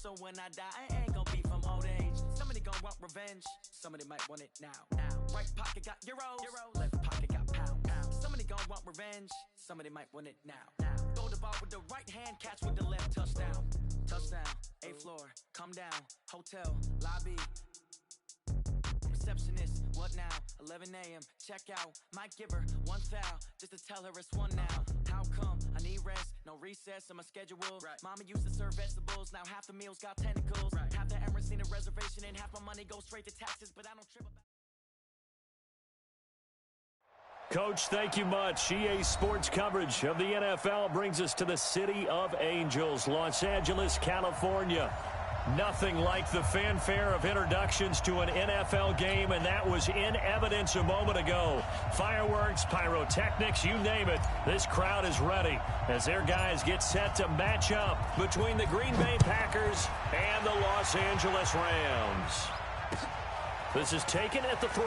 So when I die, it ain't gonna be from old age. Somebody gonna want revenge, somebody might want it now. Right pocket got euros, left pocket got pounds. Somebody gonna want revenge, somebody might want it now. Throw the ball with the right hand, catch with the left, touchdown. Touchdown, 8th floor, come down, hotel, lobby. Receptionist, what now? 11 a.m., check out. Might give her one foul, just to tell her it's one now. How come? I need rest, no recess on my schedule. Mama used to serve vegetables, now half the meals got tentacles. Half the Emirates need a reservation, and half my money goes straight to taxes, but I don't trip about. Coach, thank you much. EA Sports coverage of the NFL brings us to the City of Angels, Los Angeles, California. Nothing like the fanfare of introductions to an NFL game, and that was in evidence a moment ago. Fireworks, pyrotechnics, you name it. This crowd is ready as their guys get set to match up between the Green Bay Packers and the Los Angeles Rams. This is taken at the 3.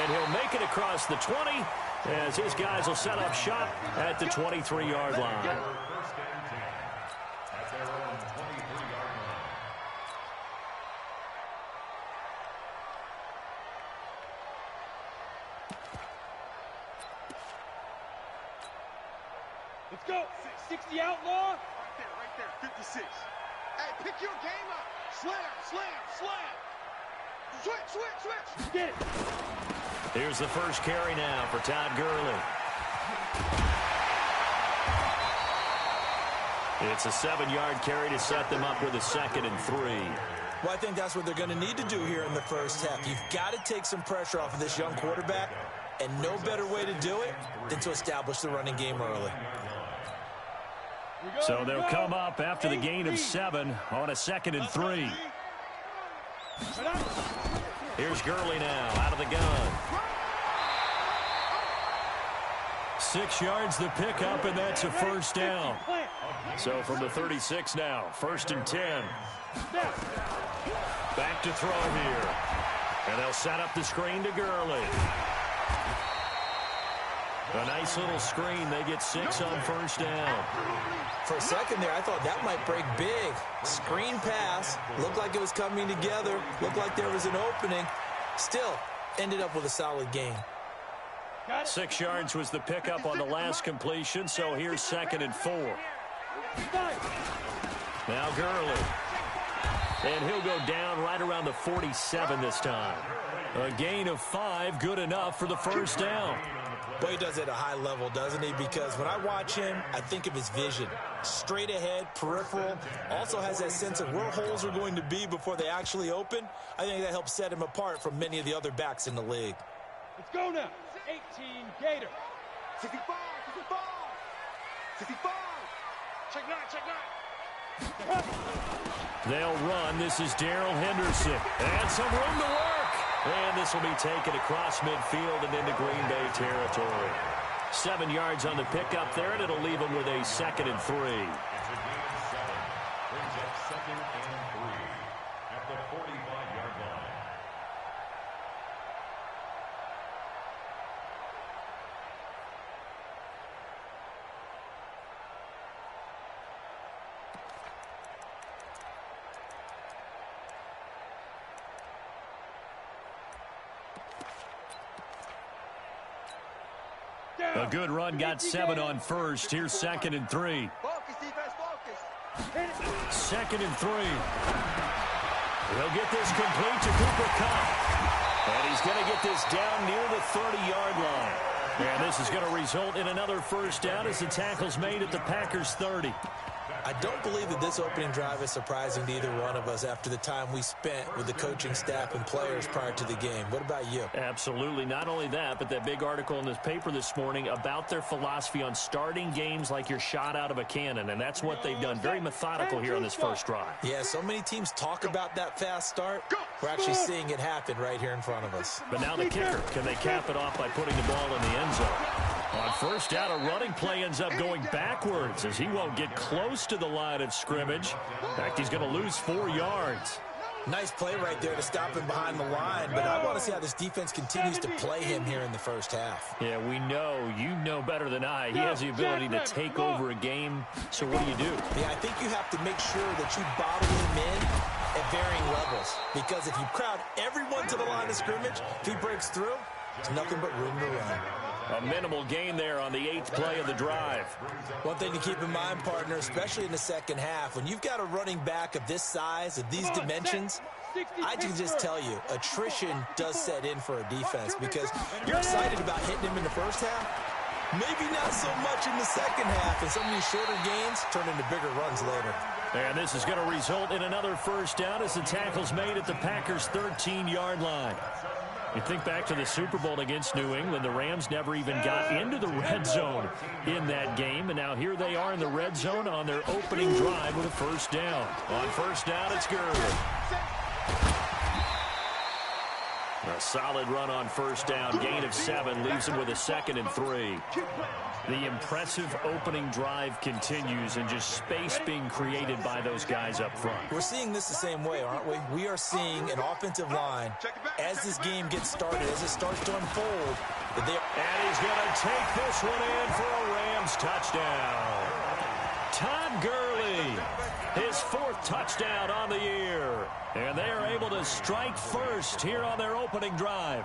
And he'll make it across the 20 as his guys will set up shop at the 23-yard line. Let's go. 60 outlaw. Right there. 56. Hey, pick your game up. Slam. Switch. Get it. Here's the first carry now for Todd Gurley. It's a 7-yard carry to set them up with a 2nd and 3. Well, I think that's what they're going to need to do here in the first half. You've got to take some pressure off of this young quarterback, and no better way to do it than to establish the running game early. So they'll come up after the gain of 7 on a 2nd and 3. Here's Gurley now out of the gun. 6 yards the pickup, and that's a first down. So from the 36 now, 1st and 10. Back to throw here. And they'll set up the screen to Gurley. A nice little screen. They get 6 on 1st down. For a second there, I thought that might break big. Screen pass. Looked like it was coming together. Looked like there was an opening. Still, ended up with a solid gain. 6 yards was the pickup on the last completion, so here's 2nd and 4. Now Gurley. And he'll go down right around the 47 this time. A gain of 5, good enough for the first down. Well, he does it at a high level, doesn't he? Because when I watch him, I think of his vision. Straight ahead, peripheral. Also has that sense of where holes are going to be before they actually open. I think that helps set him apart from many of the other backs in the league. Let's go now. 18 Gator. 65. 65. Check 9. They'll run. This is Darrell Henderson. And some room to work. And this will be taken across midfield and into Green Bay territory. 7 yards on the pickup there, and it'll leave them with a 2nd and 3. Brings up 2nd and 3 at the 45-yard line. A good run got 7 on 1st. Here's 2nd and 3. Focus, defense, focus. 2nd and 3. He'll get this complete to Cooper Kupp. And he's going to get this down near the 30-yard line. And this is going to result in another first down as the tackle's made at the Packers' 30. I don't believe that this opening drive is surprising to either one of us after the time we spent with the coaching staff and players prior to the game. What about you? Absolutely. Not only that, but that big article in this paper this morning about their philosophy on starting games like you're shot out of a cannon, and that's what they've done. Very methodical here on this first drive. Yeah, so many teams talk about that fast start. We're actually seeing it happen right here in front of us. But now the kicker. Can they cap it off by putting the ball in the end zone? On first down, a running play ends up going backwards as he won't get close to the line of scrimmage. In fact, he's going to lose 4 yards. Nice play right there to stop him behind the line, but I want to see how this defense continues to play him here in the first half. Yeah, we know. You know better than I. He has the ability to take over a game, so what do? Yeah, I think you have to make sure that you bottle him in at varying levels, because if you crowd everyone to the line of scrimmage, if he breaks through, there's nothing but room to run. A minimal gain there on the 8th play of the drive. One thing to keep in mind, partner, especially in the second half, when you've got a running back of this size, of these dimensions, I can just tell you, attrition does set in for a defense, because you're excited about hitting him in the first half, maybe not so much in the second half, and some of these shorter gains turn into bigger runs later. And this is going to result in another first down as the tackle's made at the Packers' 13-yard line. You think back to the Super Bowl against New England, the Rams never even got into the red zone in that game, and now here they are in the red zone on their opening drive with a first down. On first down, it's Gurley. A solid run on first down, gain of 7, leaves him with a 2nd and 3. The impressive opening drive continues, and just space being created by those guys up front. We're seeing this the same way, aren't we? We are seeing an offensive line, as this game gets started, as it starts to unfold, that they... And he's going to take this one in for a Rams touchdown. Todd Gurley, his 4th touchdown on the year. And they are able to strike first here on their opening drive.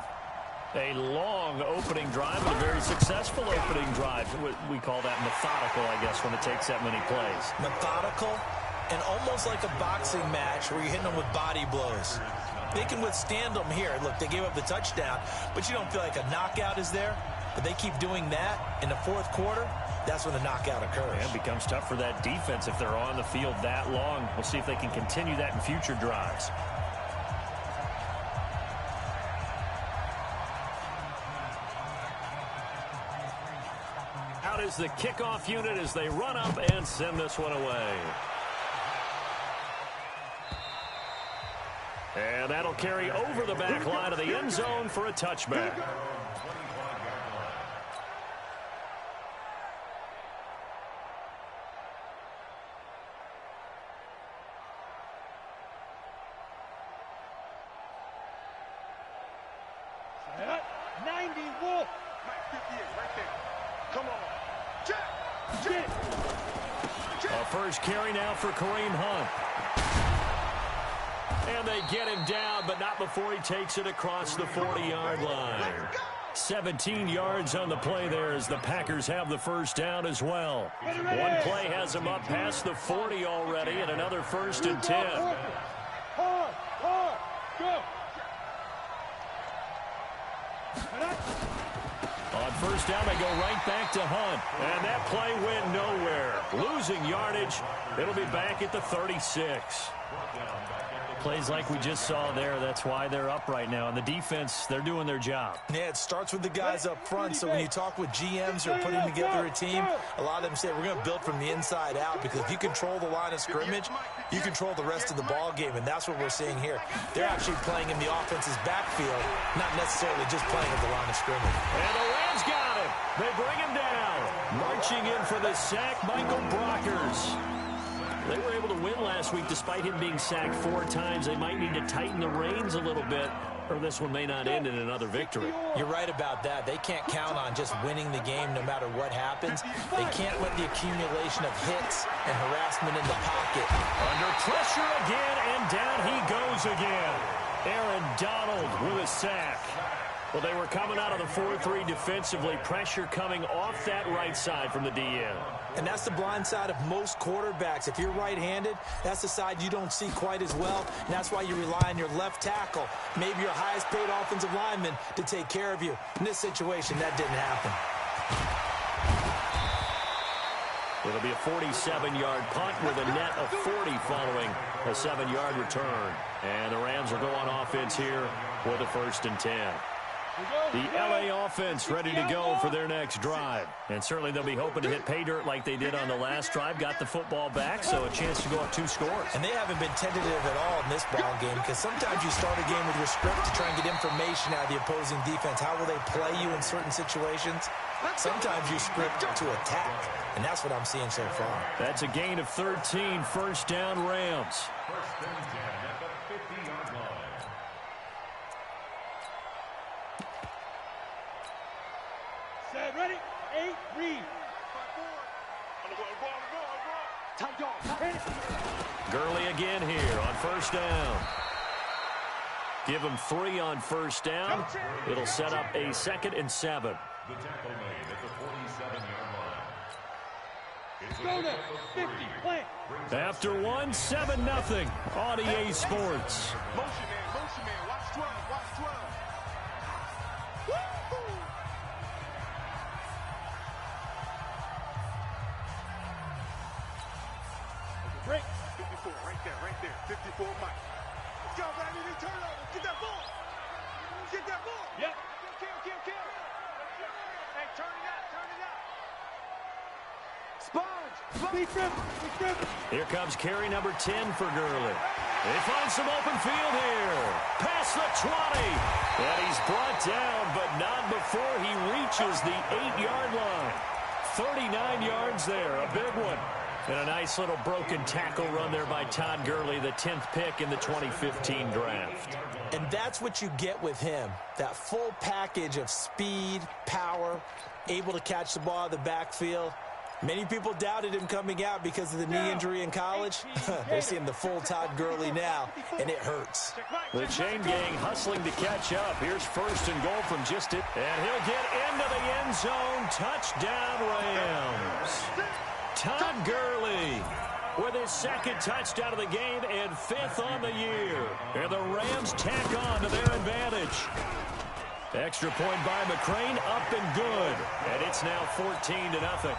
A long opening drive and a very successful opening drive. We call that methodical, I guess, when it takes that many plays. Methodical and almost like a boxing match where you're hitting them with body blows. They can withstand them here. Look, they gave up the touchdown, but you don't feel like a knockout is there. But they keep doing that in the 4th quarter. That's when the knockout occurs. Yeah, it becomes tough for that defense if they're on the field that long. We'll see if they can continue that in future drives. Out is the kickoff unit as they run up and send this one away. And that'll carry over the back line of the end zone for a touchback. First carry now for Kareem Hunt. And they get him down, but not before he takes it across the 40-yard line. 17 yards on the play there as the Packers have the first down as well. One play has them up past the 40 already, and another 1st and 10. Go. On first down, they go right back to Hunt. And that play went nowhere. Losing yardage. It'll be back at the 36. Plays like we just saw there, that's why they're up right now. And the defense, they're doing their job. Yeah, it starts with the guys up front. So when you talk with GMs who are putting together a team, a lot of them say we're going to build from the inside out, because if you control the line of scrimmage, you control the rest of the ball game, and that's what we're seeing here. They're actually playing in the offense's backfield, not necessarily just playing at the line of scrimmage. And the Rams got him. They bring him down. Marching in for the sack, Michael Brockers. They were able to win last week despite him being sacked 4 times. They might need to tighten the reins a little bit, or this one may not end in another victory. You're right about that. They can't count on just winning the game no matter what happens. They can't let the accumulation of hits and harassment in the pocket. Under pressure again, and down he goes again. Aaron Donald with a sack. Well, they were coming out of the 4-3 defensively. Pressure coming off that right side from the DN. And that's the blind side of most quarterbacks. If you're right-handed, that's the side you don't see quite as well. And that's why you rely on your left tackle, maybe your highest-paid offensive lineman, to take care of you. In this situation, that didn't happen. It'll be a 47-yard punt with a net of 40 following a 7-yard return. And the Rams will go on offense here with a 1st and 10. The L.A. offense ready to go for their next drive. And certainly they'll be hoping to hit pay dirt like they did on the last drive. Got the football back, so a chance to go up 2 scores. And they haven't been tentative at all in this ball game, because sometimes you start a game with your script to try and get information out of the opposing defense. How will they play you in certain situations? Sometimes you script to attack, and that's what I'm seeing so far. That's a gain of 13, first down Rams. First and 10 at the 50-yard line. Set, ready, 8, read. Tight dog. Gurley again here on first down. Give him 3 on first down. It'll set up a 2nd and 7. The tackle made at the 47-yard line. It's Go now, 50, plant. After 1, 7-0 on EA Sports. Motion man, watch 12, watch 12. Woo! Break. 54, right there, 54, Mike. Let's go, baby, they turn over, get that ball. Get that ball. Yep. Kill. Hey, turn it out. Sponge. Big grip. Here comes carry number 10 for Gurley. They find some open field here. Past the 20. And he's brought down, but not before he reaches the 8-yard line. 39 yards there, a big one. And a nice little broken tackle run there by Todd Gurley, the 10th pick in the 2015 draft. And that's what you get with him, that full package of speed, power, able to catch the ball out of the backfield. Many people doubted him coming out because of the knee injury in college. They're seeing the full Todd Gurley now, and it hurts. The chain gang hustling to catch up. Here's first and goal from just it. And he'll get into the end zone. Touchdown, Rams. Todd Gurley with his 2nd touchdown of the game and 5th on the year. And the Rams tack on to their advantage. Extra point by McCrane, up and good. And it's now 14-0.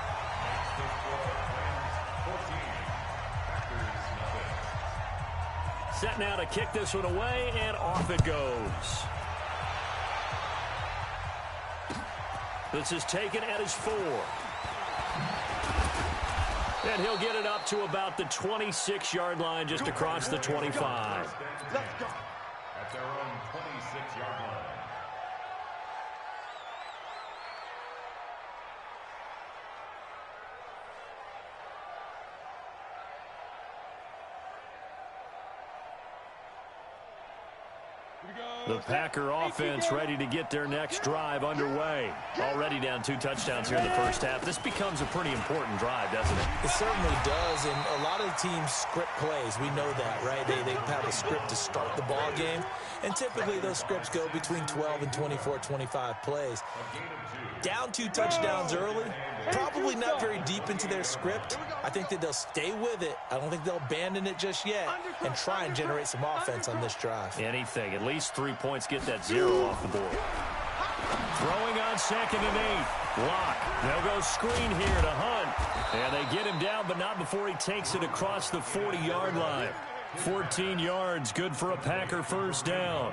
Set now to kick this one away, and off it goes. This is taken at his 4. And he'll get it up to about the 26-yard line, just across the 25. Let's go. At their own 26-yard line. The Packer offense ready to get their next drive underway. Already down 2 touchdowns here in the first half. This becomes a pretty important drive, doesn't it? It certainly does, and a lot of the teams script plays. We know that, right? They have a script to start the ball game, and typically those scripts go between 12 and 24, 25 plays. Down 2 touchdowns early, probably not very deep into their script. I think that they'll stay with it. I don't think they'll abandon it just yet and try and generate some offense on this drive. Anything. At least 3 points, get that 0 off the board. Throwing on 2nd and 8. Lock. They'll go screen here to Hunt. And they get him down, but not before he takes it across the 40-yard line. 14 yards, good for a Packer first down.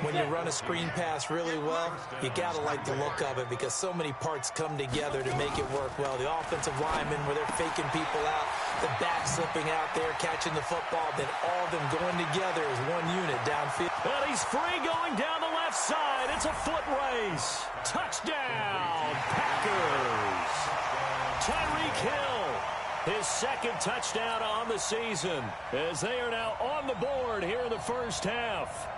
When you run a screen pass really well, you got to like the look of it because so many parts come together to make it work well. The offensive linemen, where they're faking people out, the back slipping out there, catching the football, then all of them going together as one unit downfield. Well, he's free going down the left side. It's a foot race. Touchdown, Packers. Tyreek Hill, his 2nd touchdown on the season, as they are now on the board here in the first half.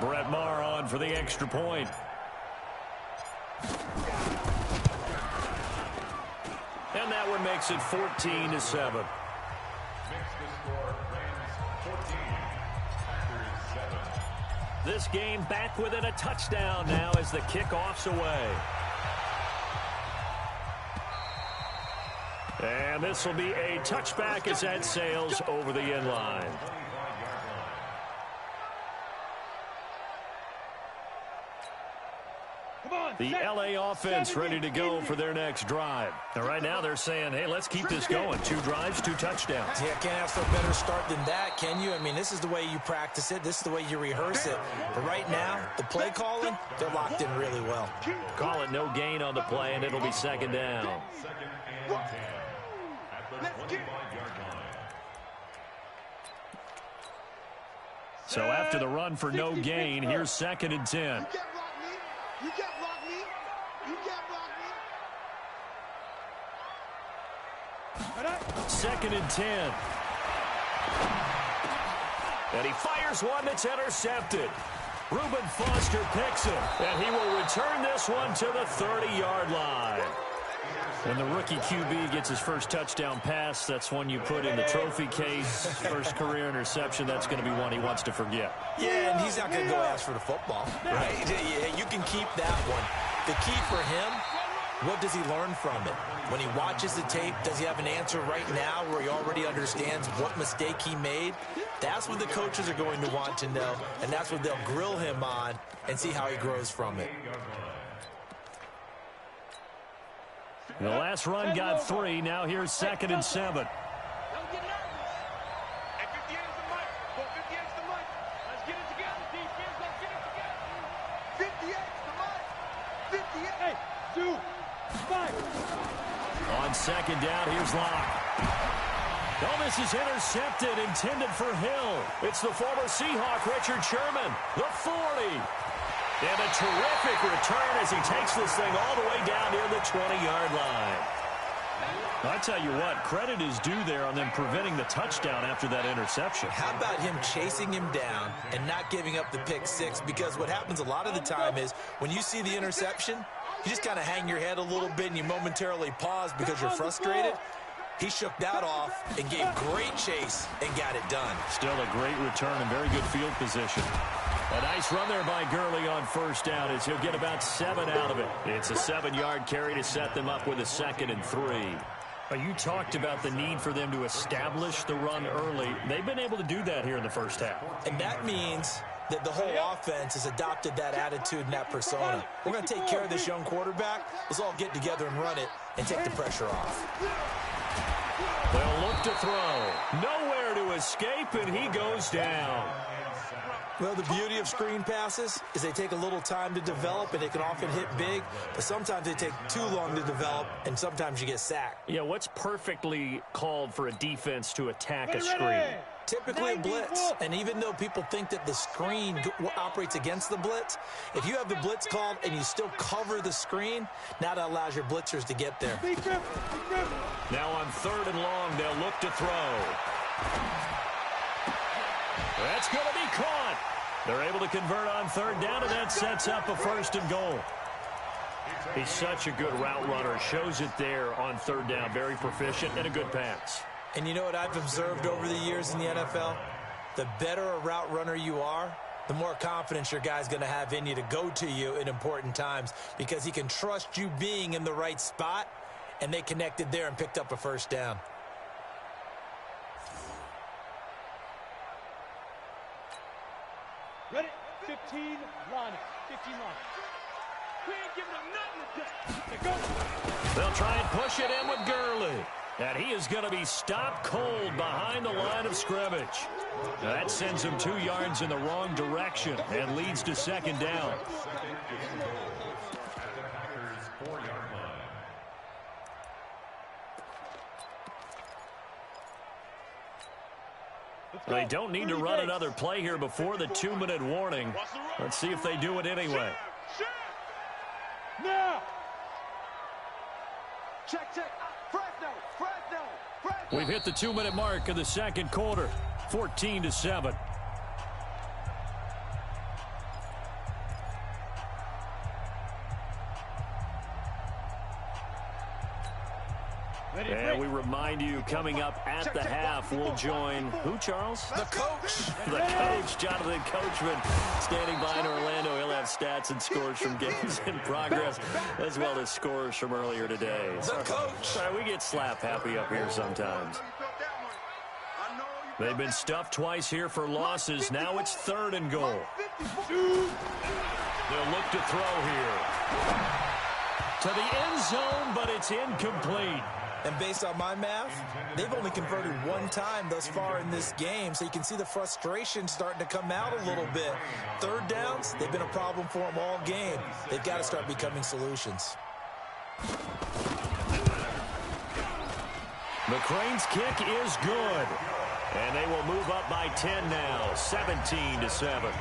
Brett Maher on for the extra point. And that one makes it 14-7. Makes the score Rams 14, Packers 7. This game back within a touchdown now as the kickoff's away. And this will be a touchback as that sails over the end line. The LA offense ready to go for their next drive. And right now they're saying, hey, let's keep this going. 2 drives, 2 touchdowns. Yeah, can't ask for a better start than that, can you? I mean, this is the way you practice it. This is the way you rehearse it. But right now, the play calling, they're locked in really well. Call it no gain on the play, and it'll be 2nd down. 2nd and 10 at the 25-yard line. So after the run for no gain, here's 2nd and 10. You can't block me. You can't block me. You can't block me. 2nd and 10. And he fires one that's intercepted. Reuben Foster picks it, and he will return this one to the 30-yard line. When the rookie QB gets his first touchdown pass, that's one you put in the trophy case. First career interception, that's going to be one he wants to forget. Yeah, and he's not going to go ask for the football, right? Yeah, you can keep that one. The key for him, what does he learn from it? When he watches the tape, does he have an answer right now where he already understands what mistake he made? That's what the coaches are going to want to know, and that's what they'll grill him on and see how he grows from it. The last run got 3. Now here's 2nd and 7. Don't get nervous. At 58 is the mic. Go 58 is the mic. Let's get it together, defense. Let's get it together. 58 is the mic. 58. 2, 5. On 2nd down, here's Locke. Oh, this is intercepted, intended for Hill. It's the former Seahawk, Richard Sherman, the 40. And a terrific return as he takes this thing all the way down near the 20-yard line. I tell you what, credit is due there on them preventing the touchdown after that interception. How about him chasing him down and not giving up the pick six? Because what happens a lot of the time is when you see the interception, you just kind of hang your head a little bit and you momentarily pause because you're frustrated. He shook that off and gave great chase and got it done. Still a great return and very good field position. A nice run there by Gurley on first down as he'll get about 7 out of it. It's a 7-yard carry to set them up with a 2nd and 3. You talked about the need for them to establish the run early. They've been able to do that here in the first half. And that means that the whole offense has adopted that attitude and that persona. We're going to take care of this young quarterback. Let's all get together and run it and take the pressure off. They'll look to throw. Nowhere to escape, and he goes down. Well, the beauty of screen passes is they take a little time to develop, and they can often hit big, but sometimes they take too long to develop, and sometimes you get sacked. Yeah, what's perfectly called for a defense to attack a screen? Typically a blitz, and even though people think that the screen operates against the blitz, if you have the blitz called and you still cover the screen, now that allows your blitzers to get there. Now on 3rd and long, they'll look to throw. That's going to be caught. They're able to convert on 3rd down, and that sets up a 1st and goal. He's such a good route runner. Shows it there on 3rd down. Very proficient and a good pass. And you know what I've observed over the years in the NFL? The better a route runner you are, the more confidence your guy's going to have in you to go to you in important times because he can trust you being in the right spot, and they connected there and picked up a 1st down. Ready? 15 line. 15 line. We ain't giving them nothing today. Go. They'll try and push it in with Gurley. And he is going to be stopped cold behind the line of scrimmage. Now that sends him 2 yards in the wrong direction and leads to 2nd down. They don't need to run another play here before the 2-minute warning. Let's see if they do it anyway. Now. Check. Fresno. We've hit the 2-minute mark of the 2nd quarter. 14-7. And we remind you, coming up at the half, we'll join who, Charles? The coach. The coach, Jonathan Coachman, standing by in Orlando. He'll have stats and scores from games in progress, as well as scores from earlier today. The coach. Sorry, we get slap happy up here sometimes. They've been stuffed twice here for losses. Now it's 3rd and goal. They'll look to throw here. To the end zone, but it's incomplete. And based on my math, they've only converted 1 time thus far in this game, so you can see the frustration starting to come out a little bit. 3rd downs, they've been a problem for them all game. They've got to start becoming solutions. McCrane's kick is good. And they will move up by 10 now, 17-7.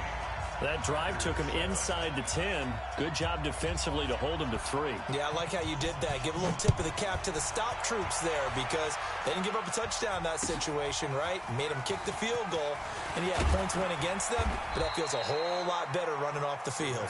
That drive took him inside the 10. Good job defensively to hold him to 3. Yeah, I like how you did that. Give a little tip of the cap to the stop troops there because they didn't give up a touchdown in that situation, right? Made them kick the field goal. And, yeah, points went against them, but that feels a whole lot better running off the field.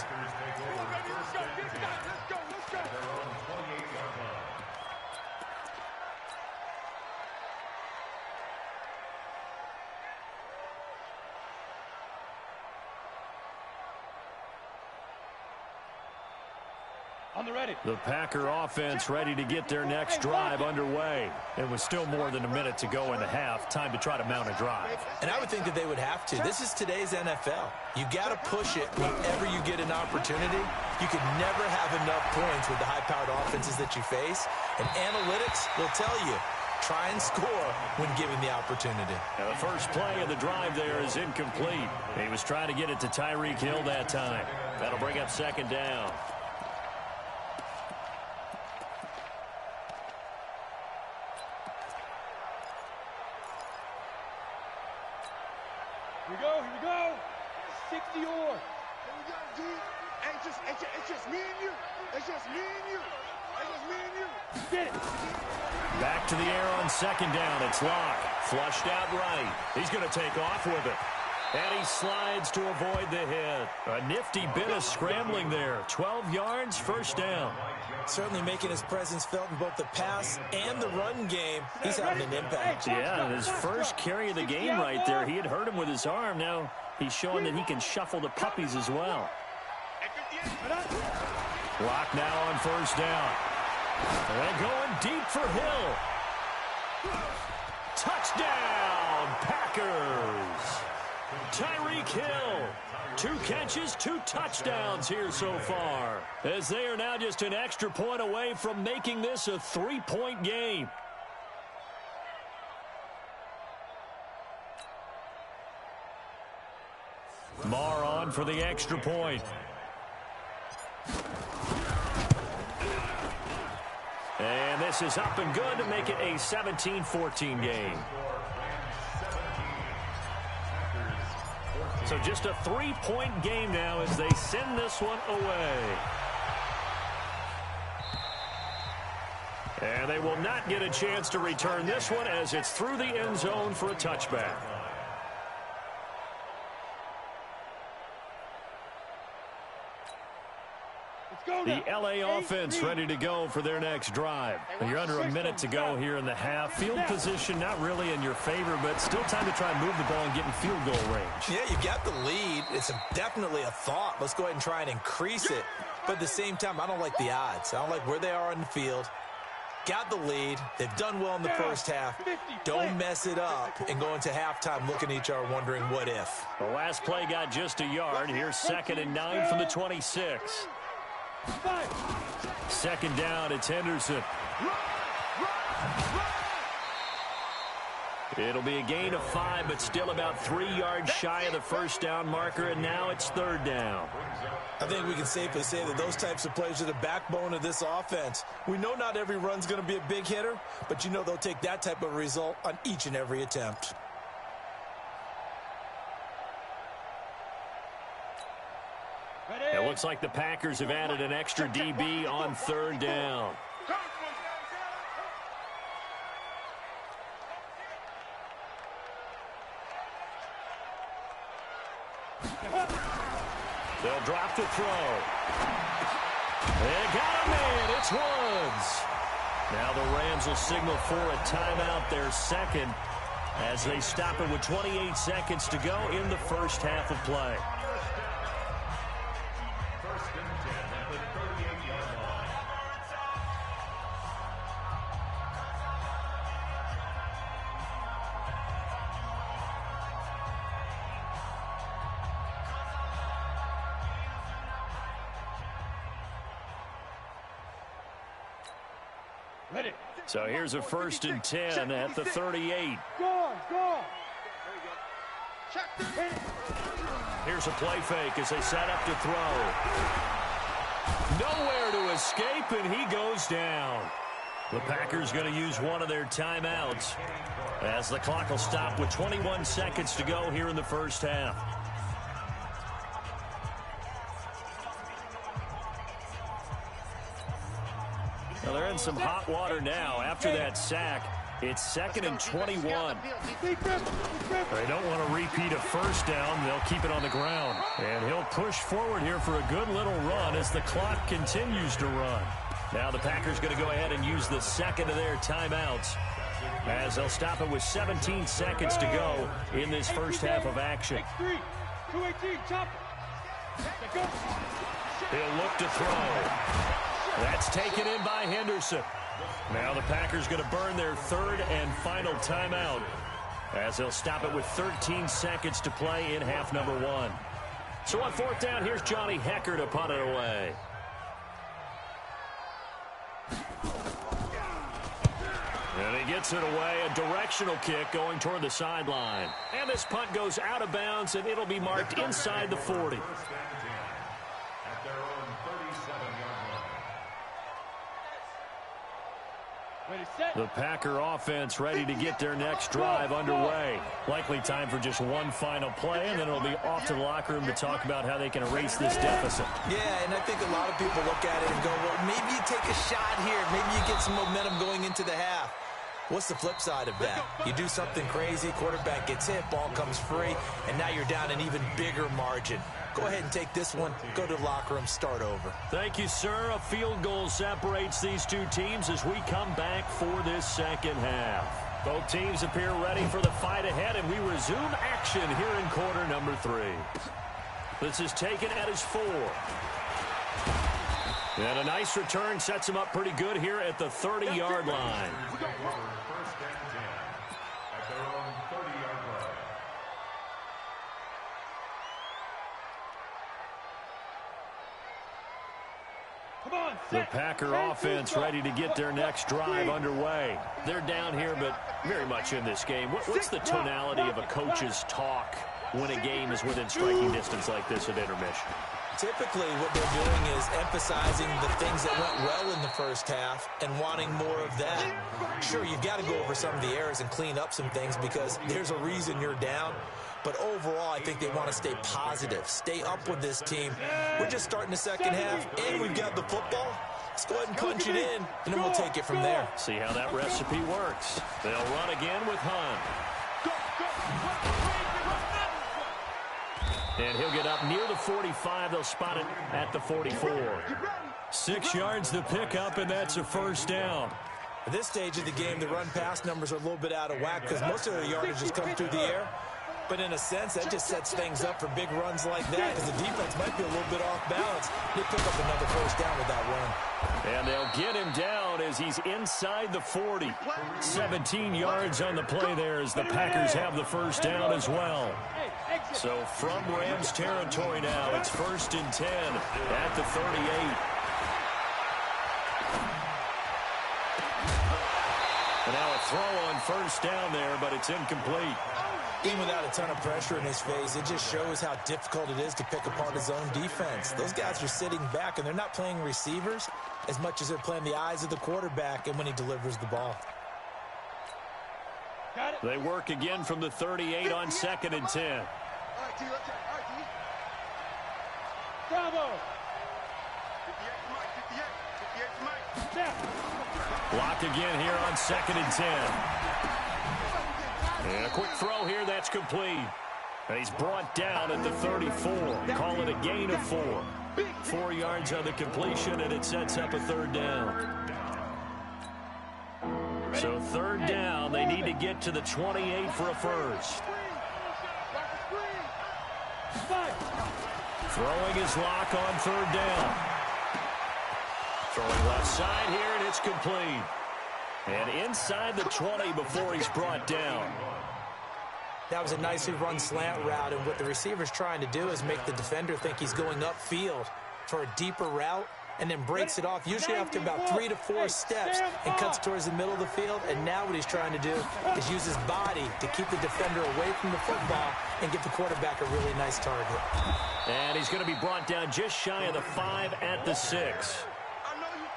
The Packer offense ready to get their next drive underway. It was still more than a minute to go in the half. Time to try to mount a drive. And I would think that they would have to. This is today's NFL. You got to push it whenever you get an opportunity. You can never have enough points with the high-powered offenses that you face. And analytics will tell you, try and score when given the opportunity. Now the first play of the drive there is incomplete. He was trying to get it to Tyreek Hill that time. That'll bring up second down. Here we go. 60 or. Here we go, G. It's just me and you. It's just me and you. It's just me and you. Get it. Back to the air on second down. It's Locke. Flushed out right. He's going to take off with it. And he slides to avoid the hit. A nifty bit of scrambling there. 12 yards, first down. Certainly making his presence felt in both the pass and the run game. He's having an impact. Yeah, his first carry of the game right there. He had hurt him with his arm. Now he's showing that he can shuffle the puppies as well. Locke now on first down. And going deep for Hill. Touchdown, Packers. Tyreek Hill, 2 catches, 2 touchdowns here so far, as they are now just an extra point away from making this a 3-point game. Marr on for the extra point. And this is up and good to make it a 17-14 game. So just a 3-point game now as they send this one away. And they will not get a chance to return this one as it's through the end zone for a touchback. The LA offense ready to go for their next drive. You're under a minute to go here in the half. Field position not really in your favor, but still time to try and move the ball and get in field goal range. Yeah, you've got the lead. It's definitely a thought. Let's go ahead and try and increase it. But at the same time, I don't like the odds. I don't like where they are on the field. Got the lead. They've done well in the first half. Don't mess it up and go into halftime looking at each other wondering what if. The last play got just a yard. Here's 2nd and 9 from the 26. Second down, it's Henderson. It'll be a gain of 5, but still about 3 yards shy of the first down marker, and now it's 3rd down. I think we can safely say that those types of plays are the backbone of this offense. We know not every run's going to be a big hitter, but you know they'll take that type of result on each and every attempt. It looks like the Packers have added an extra DB on 3rd down. They'll drop the throw. They got a man. It's Woods. Now the Rams will signal for a timeout, their second, as they stop it with 28 seconds to go in the first half of play. So here's a 1st and 10 at the 38. Go. Here's a play fake as they set up to throw. Nowhere to escape, and he goes down. The Packers going to use one of their timeouts as the clock will stop with 21 seconds to go here in the first half. Well, they're in some hot water now after that sack. It's 2nd and 21. They don't want to repeat a first down. They'll keep it on the ground. And he'll push forward here for a good little run as the clock continues to run. Now the Packers going to go ahead and use the second of their timeouts as they'll stop it with 17 seconds to go in this first half of action. He'll look to throw. That's taken in by Henderson. Now the Packers going to burn their third and final timeout as they'll stop it with 13 seconds to play in half number 1. So on 4th down, here's Johnny Hecker to punt it away. And he gets it away, a directional kick going toward the sideline. And this punt goes out of bounds, and it'll be marked inside the 40. At their own 37-yard line. The Packer offense ready to get their next drive underway. Likely time for just one final play, and then it'll be off to the locker room to talk about how they can erase this deficit. Yeah, and I think a lot of people look at it and go, well, maybe you take a shot here. Maybe you get some momentum going into the half. What's the flip side of that? You do something crazy, quarterback gets hit, ball comes free, and now you're down an even bigger margin. Go ahead and take this one, go to the locker room, start over. Thank you, sir. A field goal separates these two teams as we come back for this second half. Both teams appear ready for the fight ahead, and we resume action here in quarter number 3. This is taken at his 4. And a nice return sets him up pretty good here at the 30-yard line. First and 10 at their own 30-yard line. The Packer offense ready to get their next drive underway. They're down here, but very much in this game. What's the tonality of a coach's talk when a game is within striking distance like this at intermission? Typically, what they're doing is emphasizing the things that went well in the first half and wanting more of that. Sure, you've got to go over some of the errors and clean up some things because there's a reason you're down. But overall, I think they want to stay positive, stay up with this team. We're just starting the second half, and we've got the football. Let's go ahead and punch it in, and then we'll take it from there. See how that recipe works. They'll run again with Hunt. And he'll get up near the 45. They'll spot it at the 44. 6 yards to pick up, and that's a first down. At this stage of the game, the run-pass numbers are a little bit out of whack because most of their yardage has come through the air. But in a sense, that just sets things up for big runs like that because the defense might be a little bit off balance. They pick up another first down with that run. And they'll get him down as he's inside the 40. 17 yards on the play there as the Packers have the first down as well. So from Rams territory now, it's 1st and 10 at the 38. And now a throw on first down there, but it's incomplete. Even without a ton of pressure in his face, it just shows how difficult it is to pick apart his own defense. Those guys are sitting back, and they're not playing receivers as much as they're playing the eyes of the quarterback and when he delivers the ball. They work again from the 38 on 2nd and 10. Bravo! 58 Block again here on 2nd and 10. And a quick throw here, that's complete. And he's brought down at the 34. Call it a gain of 4. 4 yards on the completion, and it sets up a third down. So third down, they need to get to the 28 for a first. Throwing his lock on third down. Throwing left side here, and it's complete. And inside the 20 before he's brought down. That was a nicely run slant route, and what the receiver's trying to do is make the defender think he's going upfield for a deeper route and then breaks it off, usually after about 3 to 4 steps, and cuts towards the middle of the field. And now what he's trying to do is use his body to keep the defender away from the football and give the quarterback a really nice target. And he's going to be brought down just shy of the 5 at the 6.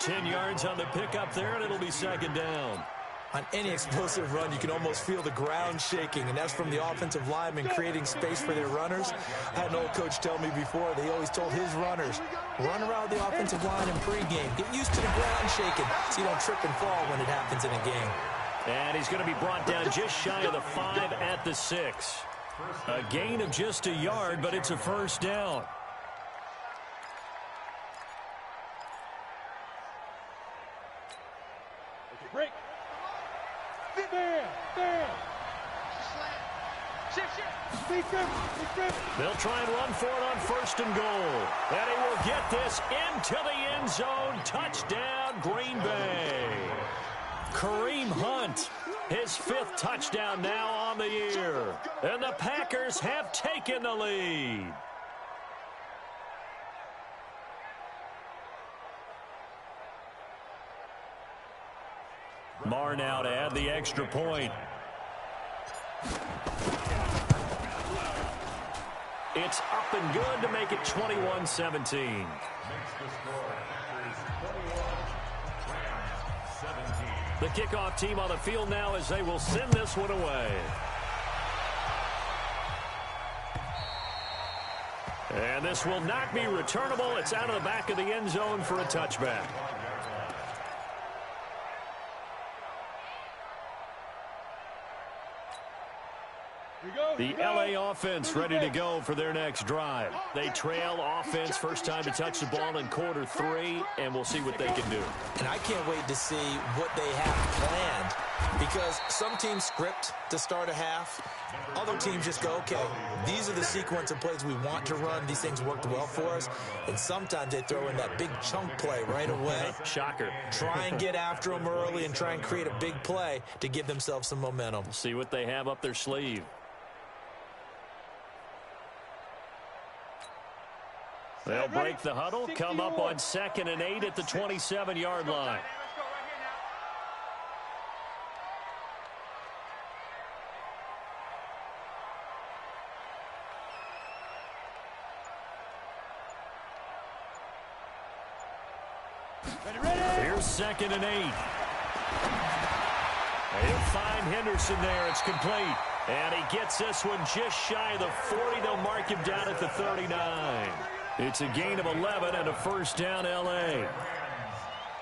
10 yards on the pickup there, and it'll be second down. On any explosive run, you can almost feel the ground shaking, and that's from the offensive linemen creating space for their runners. I had an old coach tell me before, they always told his runners, run around the offensive line in pregame. Get used to the ground shaking so you don't trip and fall when it happens in a game. And he's going to be brought down just shy of the 5 at the 6. A gain of just a yard, but it's a first down. Break. There. They'll try and run for it on first and goal. And he will get this into the end zone. Touchdown, Green Bay. Kareem Hunt, his 5th touchdown now on the year. And the Packers have taken the lead. Marr now to add the extra point. It's up and good to make it 21-17. The kickoff team on the field now as they will send this one away. And this will not be returnable. It's out of the back of the end zone for a touchback. The LA offense ready to go for their next drive. They trail offense, first time to touch the ball in quarter 3, and we'll see what they can do. And I can't wait to see what they have planned, because some teams script to start a half. Other teams just go, okay, these are the sequence of plays we want to run. These things worked well for us. And sometimes they throw in that big chunk play right away. Shocker. Try and get after them early and try and create a big play to give themselves some momentum. See what they have up their sleeve. They'll break the huddle, come up on 2nd and 8 at the 27-yard line. Here's 2nd and 8. They'll find Henderson there. It's complete. And he gets this one just shy of the 40. They'll mark him down at the 39. It's a gain of 11 and a first down, L.A.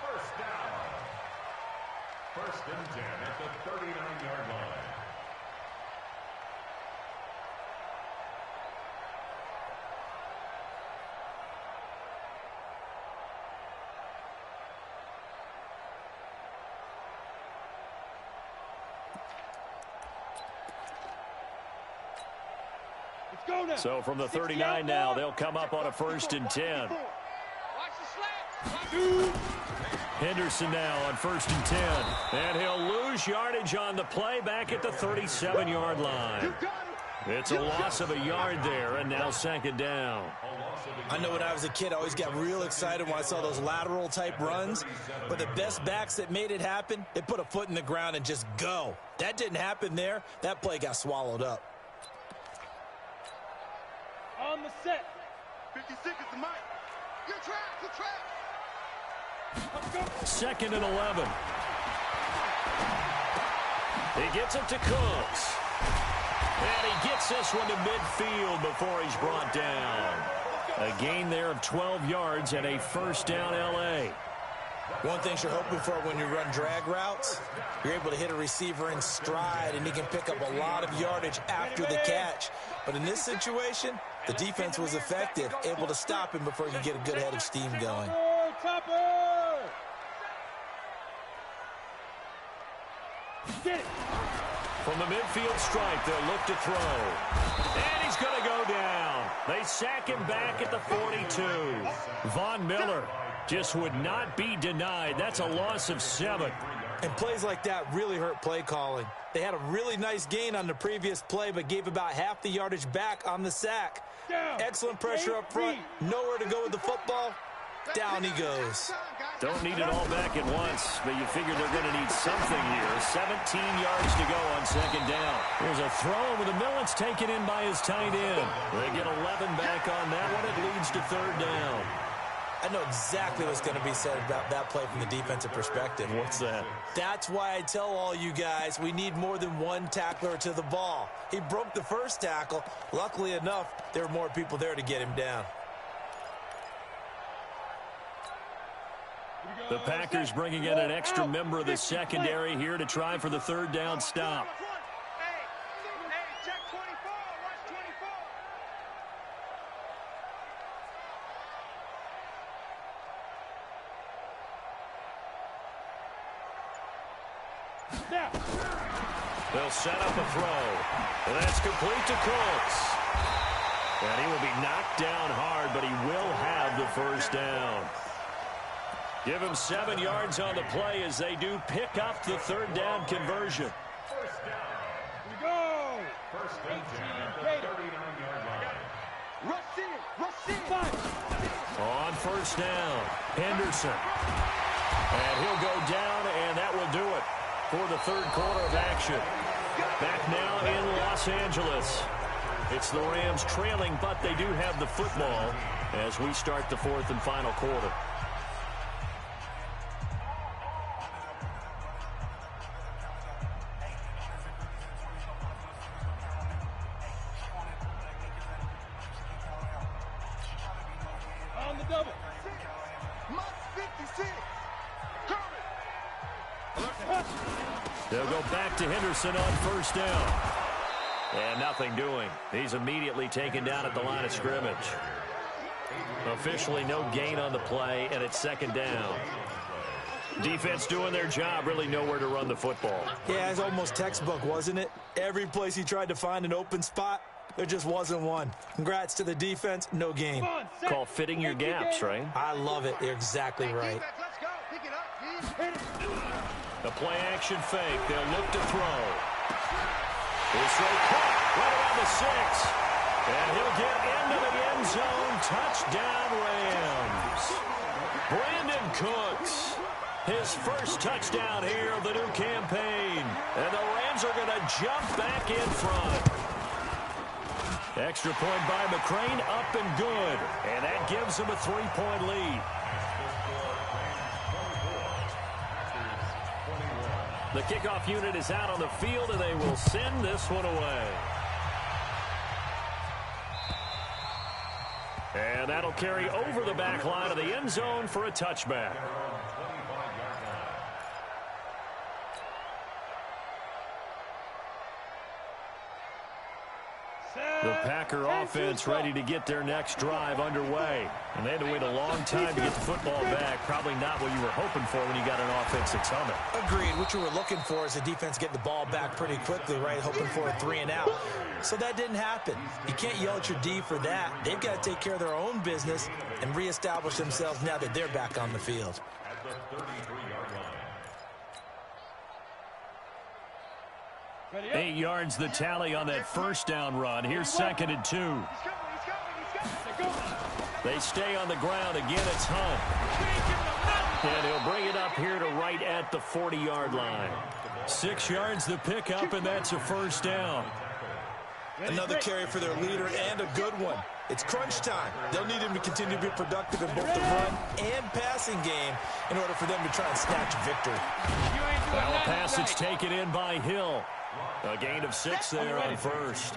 First down. 1st and 10 at the 39-yard line. So from the 39 now, they'll come up on a 1st and 10. Henderson now on 1st and 10. And he'll lose yardage on the play back at the 37-yard line. It's a loss of a yard there, and now 2nd down. I know when I was a kid, I always got real excited when I saw those lateral-type runs. But the best backs that made it happen, they put a foot in the ground and just go. That didn't happen there. That play got swallowed up. On the set. 56 is the mic. Good track. 2nd and 11. He gets it to Cooks. And he gets this one to midfield before he's brought down. A gain there of 12 yards and a first down, L.A. One thing you're hoping for when you run drag routes, you're able to hit a receiver in stride, and he can pick up a lot of yardage after the catch. But in this situation, the defense was effective, able to stop him before he could get a good head of steam going. From the midfield stripe, they'll look to throw. And he's going to go down. They sack him back at the 42. Von Miller just would not be denied. That's a loss of 7. And plays like that really hurt play calling. They had a really nice gain on the previous play, but gave about half the yardage back on the sack. Excellent pressure up front. Nowhere to go with the football. Down he goes. Don't need it all back at once, but you figure they're going to need something here. 17 yards to go on 2nd down. There's a throw over the middle. It's taken in by his tight end. They get 11 back on that one. It leads to 3rd down. I know exactly what's going to be said about that play from the defensive perspective. What's that? That's why I tell all you guys we need more than one tackler to the ball. He broke the first tackle. Luckily enough, there were more people there to get him down. The Packers bringing in an extra member of the secondary here to try for the third down stop. Check 24. Watch 24. They'll set up a throw. And that's complete to Cooks. And he will be knocked down hard, but he will have the first down. Give him 7 yards on the play as they do pick up the third down conversion. First down. Here we go. First and 10 at the 39-yard line. Rush in. On first down, Henderson. And he'll go down, and that will do it for the third quarter of action. Back now in Los Angeles. It's the Rams trailing, but they do have the football as we start the fourth and final quarter. On the double. Mike 56. They'll go back to Henderson on first down. And nothing doing. He's immediately taken down at the line of scrimmage. Officially no gain on the play, and it's second down. Defense doing their job, really nowhere to run the football. Yeah, it's almost textbook, wasn't it? Every place he tried to find an open spot, there just wasn't one. Congrats to the defense, no gain. Call fitting your gaps, right? I love it. You're exactly right. Let's go. Pick it up. The play action fake. They'll look to throw. His throw caught right around the 6. And he'll get into the end zone. Touchdown, Rams. Brandon Cooks. His first touchdown here of the new campaign. And the Rams are going to jump back in front. Extra point by McCrane, up and good. And that gives them a 3-point lead. The kickoff unit is out on the field, and they will send this one away. And that'll carry over the back line of the end zone for a touchback. The Packer offense ready to get their next drive underway. And they had to wait a long time to get the football back. Probably not what you were hoping for when you got an offense that's humming. Agreed. What you were looking for is the defense get the ball back pretty quickly, right? Hoping for a 3 and out. So that didn't happen. You can't yell at your D for that. They've got to take care of their own business and reestablish themselves now that they're back on the field. At the 33-yard line. 8 yards the tally on that first down run. Here's second and 2. They stay on the ground. Again, it's Hunt. And he'll bring it up here to right at the 40-yard line. 6 yards the pickup, and that's a first down. Another carry for their leader, and a good one. It's crunch time. They'll need him to continue to be productive in both the run and passing game in order for them to try and snatch a victory. Foul pass is taken in by Hill. A gain of 6 there on first.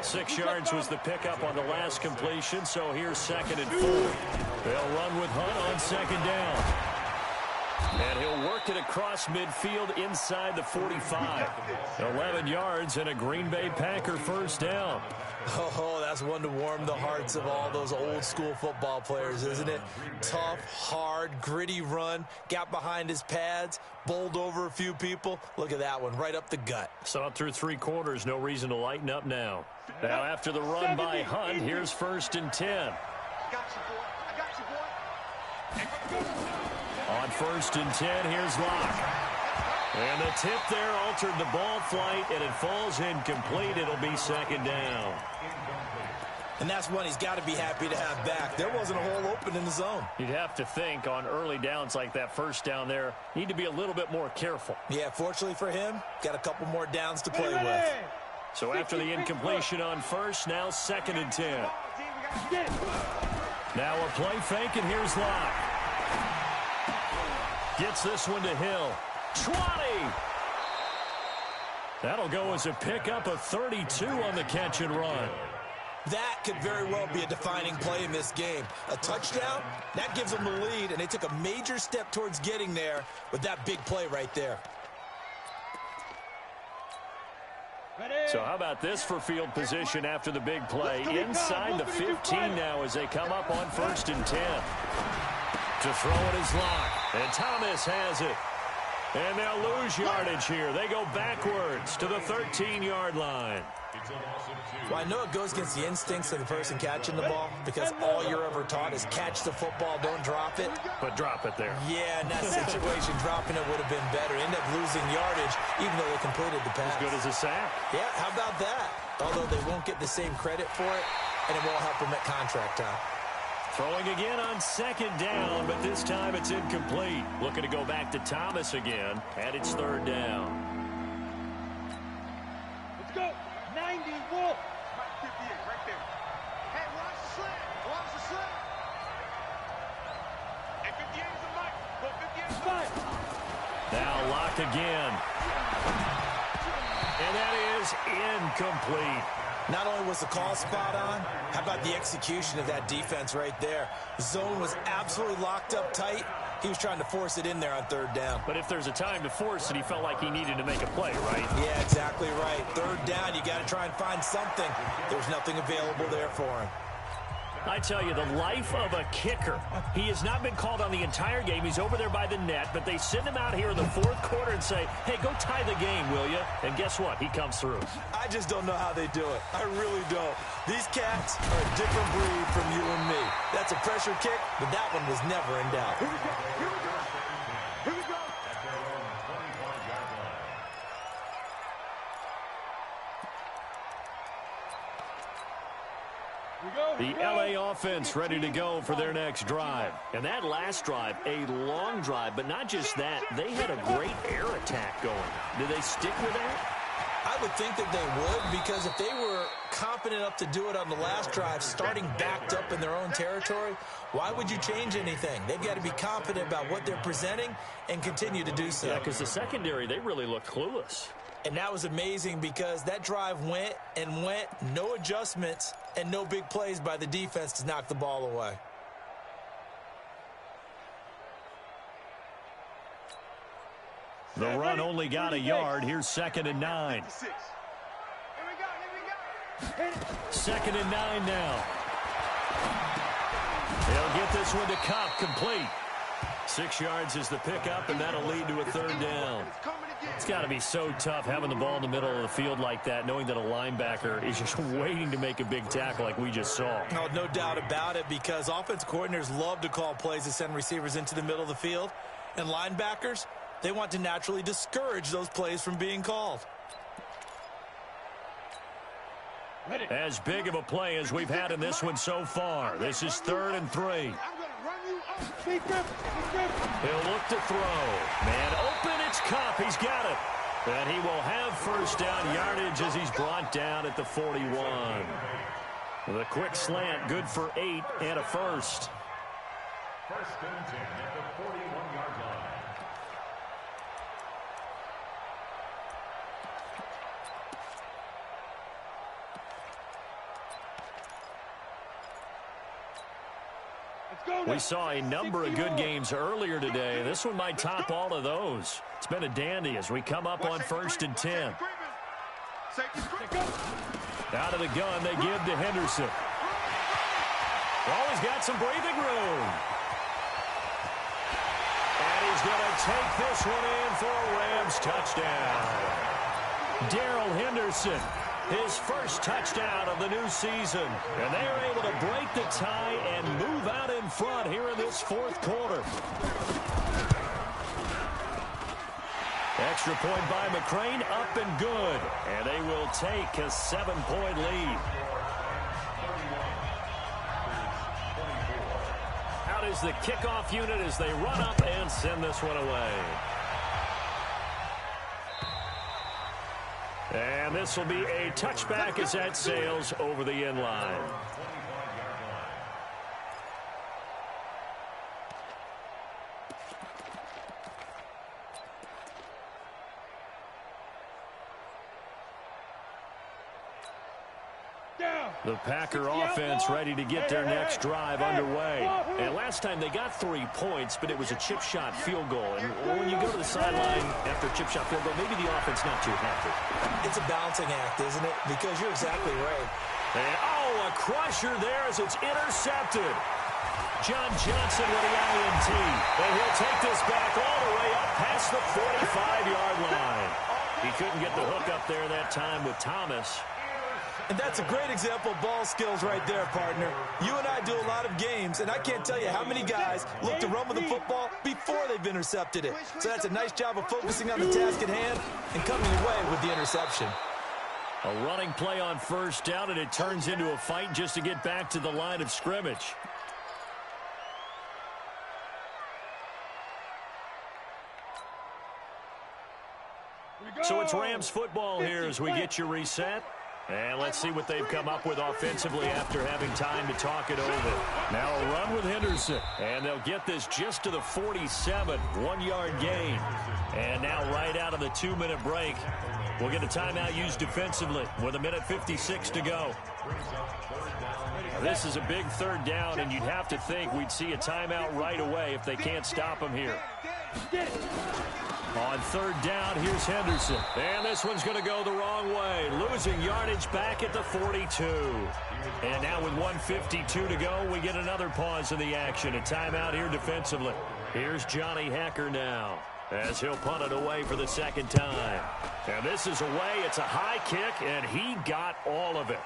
6 yards was the pickup on the last completion, so here's second and 4. They'll run with Hunt on second down. And he'll work it across midfield inside the 45. 11 yards and a Green Bay Packer first down. Oh, that's one to warm the hearts of all those old school football players, isn't it? Tough, hard, gritty run, got behind his pads, bowled over a few people. Look at that one, right up the gut. Saw through 3 quarters, no reason to lighten up now. Now after the run by Hunt, here's first and 10. I got you, boy. On first and 10, here's Locke. And the tip there altered the ball flight, and it falls incomplete. It'll be second down. And that's one he's got to be happy to have back. There wasn't a hole open in the zone. You'd have to think on early downs like that first down there, need to be a little bit more careful. Yeah, fortunately for him, got a couple more downs to play with. So after the incompletion on first, now second and 10. Now a play fake, and here's Locke. Gets this one to Hill. 20! That'll go as a pickup of 32 on the catch and run. That could very well be a defining play in this game. A touchdown, that gives them the lead, and they took a major step towards getting there with that big play right there. So how about this for field position after the big play? Inside the 15 now as they come up on 1st and 10. To throw it is Locke, and Thomas has it. And they'll lose yardage here. They go backwards to the 13-yard line. Well, I know it goes against the instincts of the person catching the ball because all you're ever taught is catch the football, don't drop it. But drop it there. Yeah, in that situation, dropping it would have been better. End up losing yardage even though they completed the pass. As good as a sack. Yeah, how about that? Although they won't get the same credit for it, and it won't help them at contract time. Throwing again on 2nd down, but this time it's incomplete. Looking to go back to Thomas again, and it's 3rd down. Let's go. 90, Wolf. Mike 58, right there. Hey, watch the slant. Watch the slant. Hey, 58 is the mic. Go 58 is the mic. Now Locke again. And that is incomplete. Not only was the call spot on, how about the execution of that defense right there? Zone was absolutely locked up tight. He was trying to force it in there on 3rd down. But if there's a time to force it, he felt like he needed to make a play, right? Yeah, exactly right. 3rd down, you got to try and find something. There's nothing available there for him. I tell you, the life of a kicker. He has not been called on the entire game. He's over there by the net, but they send him out here in the 4th quarter and say, hey, go tie the game, will you? And guess what? He comes through. I just don't know how they do it. I really don't. These cats are a different breed from you and me. That's a pressure kick, but that one was never in doubt. Here we go. Here we go. Here we go. The LA offense ready to go for their next drive. And that last drive, a long drive, but not just that. They had a great air attack going. Did they stick with that? I would think that they would, because if they were confident enough to do it on the last drive, starting backed up in their own territory, why would you change anything? They've got to be confident about what they're presenting and continue to do so. Yeah, because the secondary, they really looked clueless. And that was amazing because that drive went and went, no adjustments and no big plays by the defense to knock the ball away. The run only got a yard. Here's 2nd and 9. Here we go. 2nd and 9 now. They'll get this one to Cobb, complete. 6 yards is the pickup, and that'll lead to a 3rd down. It's got to be so tough having the ball in the middle of the field like that, knowing that a linebacker is just waiting to make a big tackle like we just saw. No doubt about it, because offense coordinators love to call plays to send receivers into the middle of the field. And linebackers, they want to naturally discourage those plays from being called. As big of a play as we've had in this one so far. This is 3rd and 3. I'm going to run you up. He'll look to throw. Man open, it's Kupp. He's got it. And he will have 1st down yardage as he's brought down at the 41. The quick slant, good for 8 and a 1st. 1st and 10 at the 41-yard line. We saw a number of good games earlier today. This one might top all of those. It's been a dandy as we come up on 1st and 10. Out of the gun, they give to Henderson. Always got some breathing room. And he's going to take this one in for a Rams touchdown. Darrell Henderson, his 1st touchdown of the new season. And they are able to break the tie and move out in front here in this 4th quarter. Extra point by McCrane, up and good. And they will take a 7-point lead. Out is the kickoff unit as they run up and send this one away. And this will be a touchback as that sails over the end line. The Packer offense ready to get their next drive underway. And last time they got 3 points, but it was a chip shot field goal. And when you go to the sideline after a chip shot field goal, maybe the offense not too happy. It's a balancing act, isn't it? Because you're exactly right. And, a crusher there as it's intercepted. John Johnson with the INT. And he'll take this back all the way up past the 45-yard line. He couldn't get the hook up there that time with Thomas. And that's a great example of ball skills right there, partner. You and I do a lot of games, and I can't tell you how many guys look to run with the football before they've intercepted it. So that's a nice job of focusing on the task at hand and coming away with the interception. A running play on first down, and it turns into a fight just to get back to the line of scrimmage. So it's Rams football here as we get you reset. And let's see what they've come up with offensively after having time to talk it over. Now a run with Henderson. And they'll get this just to the 47, 1-yard gain. And now right out of the 2-minute break, we'll get a timeout used defensively with 1:56 to go. This is a big third down, and you'd have to think we'd see a timeout right away if they can't stop them here. On third down, here's Henderson. And this one's going to go the wrong way. Losing yardage back at the 42. And now with 1:52 to go, we get another pause in the action. A timeout here defensively. Here's Johnny Hacker now as he'll punt it away for the second time. And this is away. It's a high kick, and he got all of it.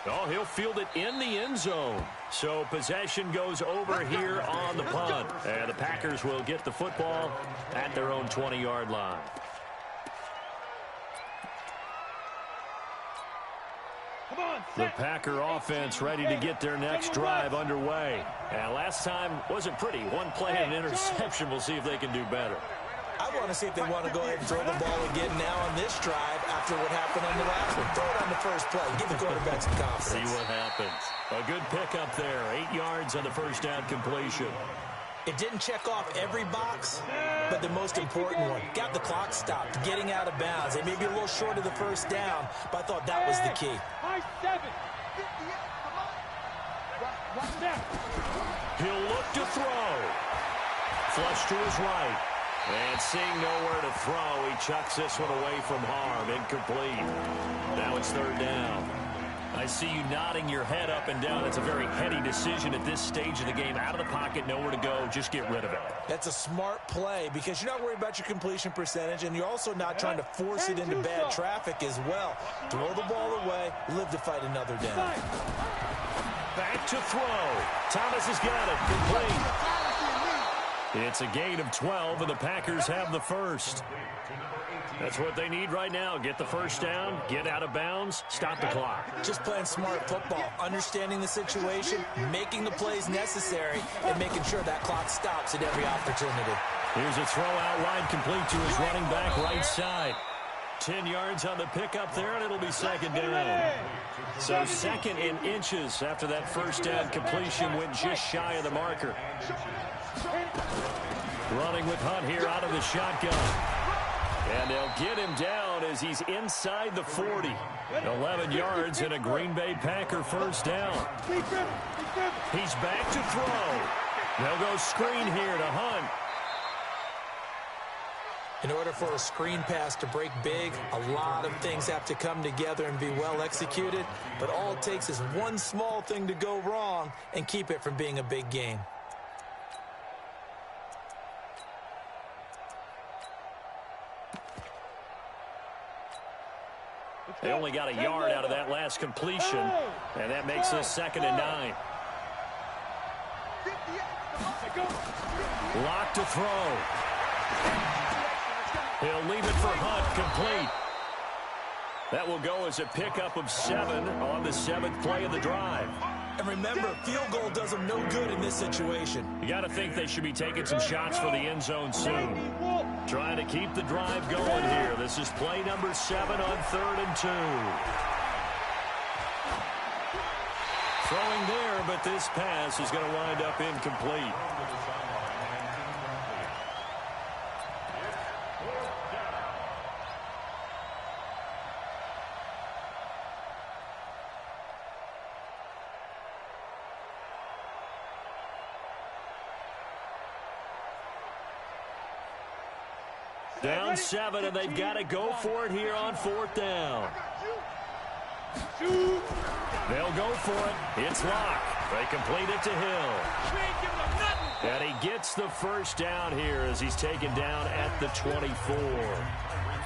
Oh, he'll field it in the end zone. So possession goes over here on the punt. And the Packers will get the football at their own 20-yard line. The Packer offense ready to get their next drive underway. And last time wasn't pretty. One play and an interception. We'll see if they can do better. I want to see if they want to go ahead and throw the ball again now on this drive after what happened on the last one. Throw it on the first play. Give the quarterback some confidence. See what happens. A good pickup there. 8 yards on the first down completion. It didn't check off every box, but the most important one. Got the clock stopped, getting out of bounds. They may be a little short of the first down, but I thought that was the key. He'll look to throw. Flush to his right. And seeing nowhere to throw, he chucks this one away from harm. Incomplete. Now it's third down. I see you nodding your head up and down. It's a very heady decision at this stage of the game. Out of the pocket, nowhere to go. Just get rid of it. That's a smart play because you're not worried about your completion percentage, and you're also not trying to force it into bad traffic as well. Throw the ball away, live to fight another down. Back to throw. Thomas has got it. Complete. It's a gain of 12, and the Packers have the first. That's what they need right now. Get the first down, get out of bounds, stop the clock. Just playing smart football, understanding the situation, making the plays necessary, and making sure that clock stops at every opportunity. Here's a throw out wide, complete to his running back right side. 10 yards on the pickup there, and it'll be second down. So second in inches after that first down completion went just shy of the marker. Running with Hunt here out of the shotgun. And they'll get him down as he's inside the 40. 11 yards and a Green Bay Packer first down. He's back to throw. They'll go screen here to Hunt. In order for a screen pass to break big, a lot of things have to come together and be well executed. But all it takes is one small thing to go wrong and keep it from being a big gain. They only got a yard out of that last completion, and that makes this 2nd and 9. Lock to throw. He'll leave it for Hunt, complete. That will go as a pickup of 7 on the 7th play of the drive. And remember, field goal does them no good in this situation. You got to think they should be taking some shots for the end zone soon. Trying to keep the drive going here. This is play number 7 on 3rd and 2. Throwing there, but this pass is going to wind up incomplete. Down 7, and they've got to go for it here on 4th down. They'll go for it. It's Locke. They complete it to Hill. And he gets the first down here as he's taken down at the 24.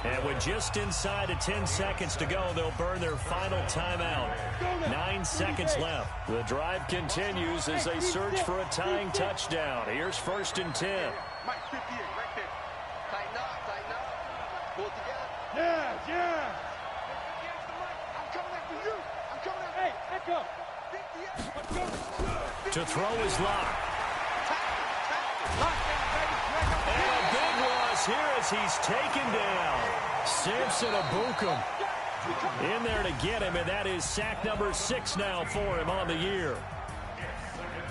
And with just inside of 10 seconds to go, they'll burn their final timeout. 9 seconds left. The drive continues as they search for a tying touchdown. Here's 1st and 10. Mike, 58, right there. Tighten up. Pull it together. Yeah. I'm coming after you. I'm coming after Hey, let's go. 58. To throw is Locke. And a big loss here as he's taken down. Samson Abukum in there to get him, and that is sack number 6 now for him on the year.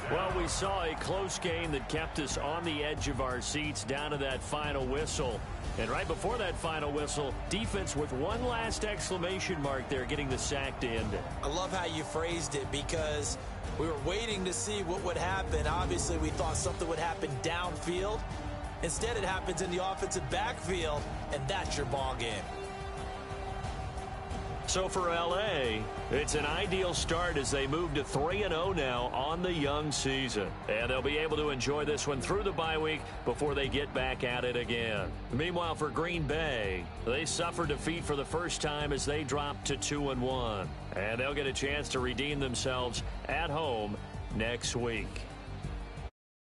Well, we saw a close game that kept us on the edge of our seats down to that final whistle. And right before that final whistle, defense with one last exclamation mark there, getting the sack to end it. I love how you phrased it because we were waiting to see what would happen. Obviously, we thought something would happen downfield. Instead, it happens in the offensive backfield, and that's your ball game. So for L.A., it's an ideal start as they move to 3-0 now on the young season. And they'll be able to enjoy this one through the bye week before they get back at it again. Meanwhile, for Green Bay, they suffered defeat for the first time as they dropped to 2-1. And they'll get a chance to redeem themselves at home next week.